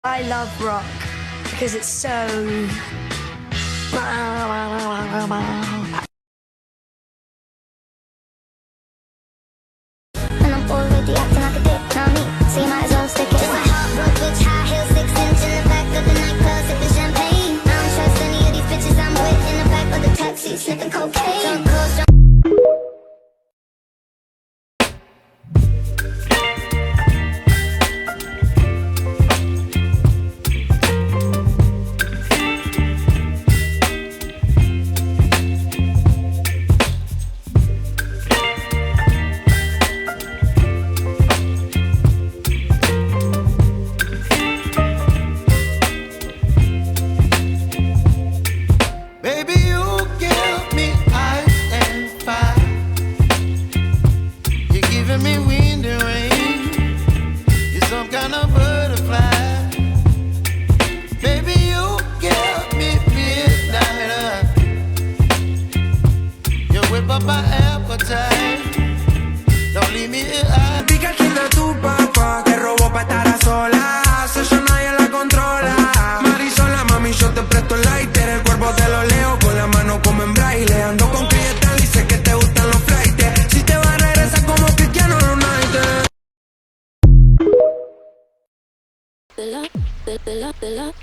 I love rock because it's so... And I'm already acting like a dick, now me, so you might as well stick it. Just a hot broke bitch, high heels, 6 inch in the back of the nightclub, sipping champagne. I don't trust any of these bitches I'm with in the back of the taxi, sniffing cocaine. Drunk calls, drunk. Baby, you give me ice and fire. You're giving me wind and rain. You're some kind of butterfly. Baby, you give me midnight. You whip up my appetite. Don't leave me here. Pica el de tu papá que robó pa' estar a solas. Eso nadie la controla. Marisola, mami, yo te presto el lighter. El cuerpo te lo leo con la mano como en braille. Ando con clientela y sé que te gustan los flights. Si te vas a regresar como Cristiano Ronaldo. The love.